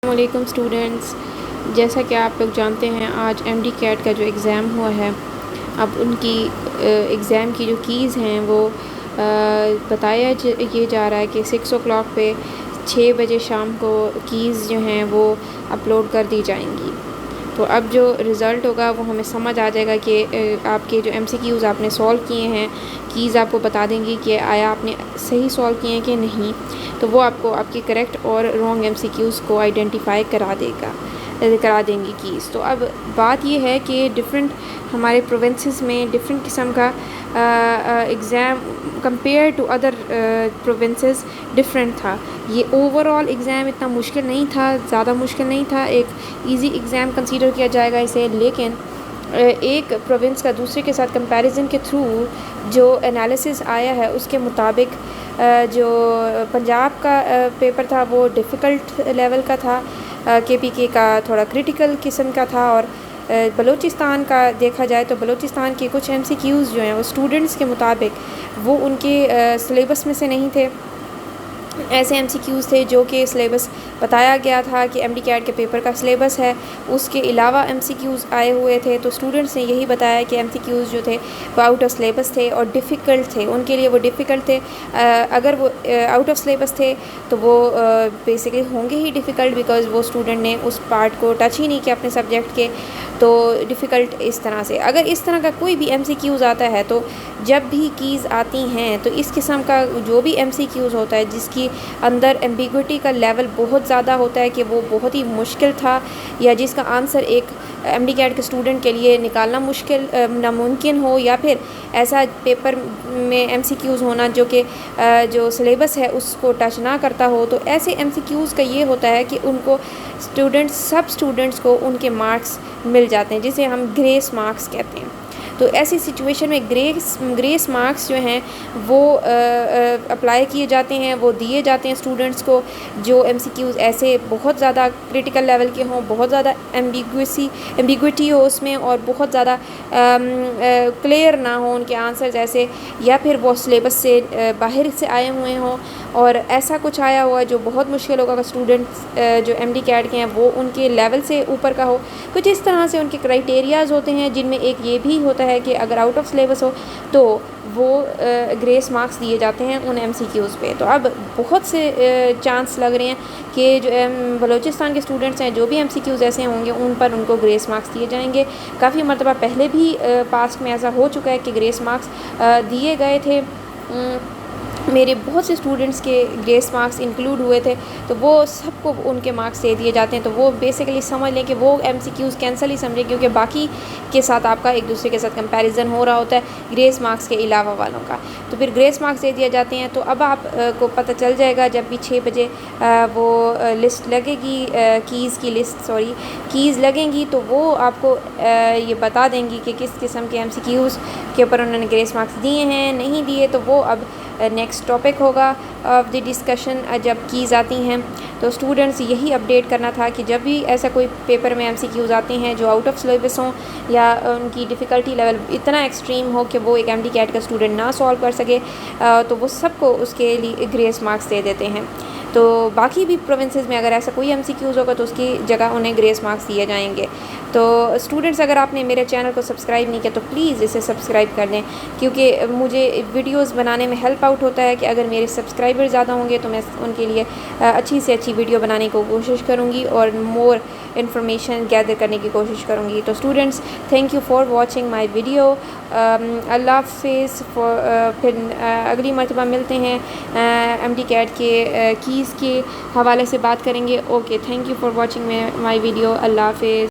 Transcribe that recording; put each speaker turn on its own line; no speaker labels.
السلام علیکم اسٹوڈنٹس، جیسا کہ آپ لوگ جانتے ہیں آج ایم ڈی کیٹ کا جو ایگزام ہوا ہے، اب ان کی ایگزام کی جو کیز ہیں وہ بتایا یہ جا رہا ہے کہ 6 o'clock پہ 6 بجے شام کو کیز جو ہیں وہ اپلوڈ کر دی جائیں گی۔ تو اب جو رزلٹ ہوگا وہ ہمیں سمجھ آ جائے گا کہ آپ کے جو ایم سی کیوز آپ نے سولو کیے ہیں، کیز آپ کو بتا دیں گی کہ آیا آپ نے صحیح سولو کیے ہیں کہ نہیں، تو وہ آپ کو آپ کی کریکٹ اور رانگ ایم سی کیوز کو آئیڈینٹیفائی کرا دیں گی کیز۔ تو اب بات یہ ہے کہ ڈفرینٹ ہمارے پروونسز میں ڈفرینٹ قسم کا exam compare to other provinces different تھا۔ یہ اوور آل ایگزام اتنا مشکل نہیں تھا، زیادہ مشکل نہیں تھا، ایک ایزی ایگزام کنسیڈر کیا جائے گا اسے، لیکن ایک پروونس کا دوسرے کے ساتھ کمپیریزن کے تھرو جو انالیسس آیا ہے اس کے مطابق جو پنجاب کا پیپر تھا وہ ڈیفیکلٹ لیول کا تھا، کے پی کے کا تھوڑا کرٹیکل قسم کا تھا، اور بلوچستان کا دیکھا جائے تو بلوچستان کے کچھ ایم سی کیوز جو ہیں وہ اسٹوڈنٹس کے مطابق وہ ان کے سلیبس میں سے نہیں تھے۔ ایسے ایم سی کیوز تھے جو کہ سلیبس بتایا گیا تھا کہ ایم ڈی کیٹ کے پیپر کا سلیبس ہے، اس کے علاوہ ایم سی کیوز آئے ہوئے تھے، تو اسٹوڈنٹس نے یہی بتایا کہ ایم سی کیوز جو تھے وہ آؤٹ آف سلیبس تھے اور ڈیفیکلٹ تھے، ان کے لیے وہ ڈیفیکلٹ تھے۔ اگر وہ آؤٹ آف سلیبس تھے تو وہ بیسیکلی ہوں گے ہی ڈیفیکلٹ، بیکاز وہ اسٹوڈنٹ نے اس پارٹ کو ٹچ ہی نہیں کیا اپنے سبجیکٹ کے، تو ڈیفیکلٹ اس طرح سے۔ اگر اس طرح کا کوئی بھی ایم سی کیوز آتا ہے تو جب بھی کیز آتی ہیں تو اس قسم کا جو بھی ایم سی کیوز ہوتا ہے جس کی اندر ایمبیگوٹی کا لیول بہت زیادہ ہوتا ہے کہ وہ بہت ہی مشکل تھا، یا جس کا آنسر ایک ایم ڈی کیٹ کے اسٹوڈنٹ کے لیے نکالنا مشکل ناممکن ہو، یا پھر ایسا پیپر میں ایم سی کیوز ہونا جو کہ جو سلیبس ہے اس کو ٹچ نہ کرتا ہو، تو ایسے ایم سی کیوز کا یہ ہوتا ہے کہ ان کو سب اسٹوڈنٹس کو ان کے مارکس مل جاتے ہیں، جسے ہم گریس مارکس کہتے ہیں۔ تو ایسی سچویشن میں گریس مارکس جو ہیں وہ اپلائی کیے جاتے ہیں، وہ دیے جاتے ہیں اسٹوڈنٹس کو جو ایم سی کیوز ایسے بہت زیادہ کرٹیکل لیول کے ہوں، بہت زیادہ ایمبیگوٹی ہو اس میں، اور بہت زیادہ کلیئر نہ ہوں ان کے آنسرز ایسے، یا پھر وہ سلیبس سے باہر سے آئے ہوئے ہوں اور ایسا کچھ آیا ہوا جو بہت مشکل ہوگا کہ اسٹوڈنٹس جو ایم ڈی کیٹ کے ہیں وہ ان کے لیول سے اوپر کا ہو۔ کچھ اس طرح سے ان کے کرائٹیریاز ہوتے ہیں، جن میں ایک یہ بھی ہوتا ہے کہ اگر آؤٹ آف سلیبس ہو تو وہ گریس مارکس دیے جاتے ہیں ان ایم سی کیوز پہ۔ تو اب بہت سے چانس لگ رہے ہیں کہ جو بلوچستان کے اسٹوڈنٹس ہیں جو بھی ایم سی کیوز ایسے ہوں گے ان پر ان کو گریس مارکس دیے جائیں گے۔ کافی مرتبہ پہلے بھی پاسٹ میں ایسا ہو چکا ہے کہ گریس مارکس دیے گئے تھے، میرے بہت سے اسٹوڈنٹس کے گریس مارکس انکلوڈ ہوئے تھے، تو وہ سب کو ان کے مارکس دے دیے جاتے ہیں۔ تو وہ بیسیکلی سمجھ لیں کہ وہ ایم سی کیوز کینسل ہی سمجھیں، کیونکہ باقی کے ساتھ آپ کا ایک دوسرے کے ساتھ کمپیریزن ہو رہا ہوتا ہے گریس مارکس کے علاوہ والوں کا، تو پھر گریس مارکس دے دیے جاتے ہیں۔ تو اب آپ کو پتہ چل جائے گا جب بھی 6 بجے وہ لسٹ لگے گی، کیز لگیں گی، تو وہ آپ کو یہ بتا دیں گی کہ کس قسم کے ایم سی کیوز کے اوپر انہوں نے گریس مارکس دیے ہیں نہیں دیے۔ تو وہ اب نیکسٹ ٹاپک ہوگا آف دی ڈسکشن جب کیز آتی ہیں۔ تو اسٹوڈنٹس یہی اپڈیٹ کرنا تھا کہ جب بھی ایسا کوئی پیپر میں ایم سی کیوز آتے ہیں جو آؤٹ آف سلیبس ہوں یا ان کی ڈیفیکلٹی لیول اتنا ایکسٹریم ہو کہ وہ ایک ایم ڈی کیٹ کا اسٹوڈنٹ نہ سولو کر سکے، تو وہ سب کو اس کے لیے گریس مارکس دے دیتے ہیں۔ تو باقی بھی پروونسز میں اگر ایسا کوئی ایم سی کیوز ہوگا تو اس کی جگہ انہیں گریس مارکس دیے جائیں گے۔ تو اسٹوڈنٹس اگر آپ نے میرے چینل کو سبسکرائب نہیں کیا تو پلیز اسے سبسکرائب کر دیں، کیونکہ مجھے ویڈیوز بنانے میں ہیلپ آؤٹ ہوتا ہے کہ اگر میرے سبسکرائبر زیادہ ہوں گے تو میں ان کے لیے اچھی سے اچھی ویڈیو بنانے کی کوشش کروں گی اور مور انفارمیشن گیدر کرنے کی کوشش کروں گی۔ تو students thank you for watching my video, اللہ حافظ۔ پھر اگلی مرتبہ ملتے ہیں ایم ڈی کیٹ کے کیز کے حوالے سے بات کریں گے۔ Okay, thank you for watching my video, اللہ حافظ۔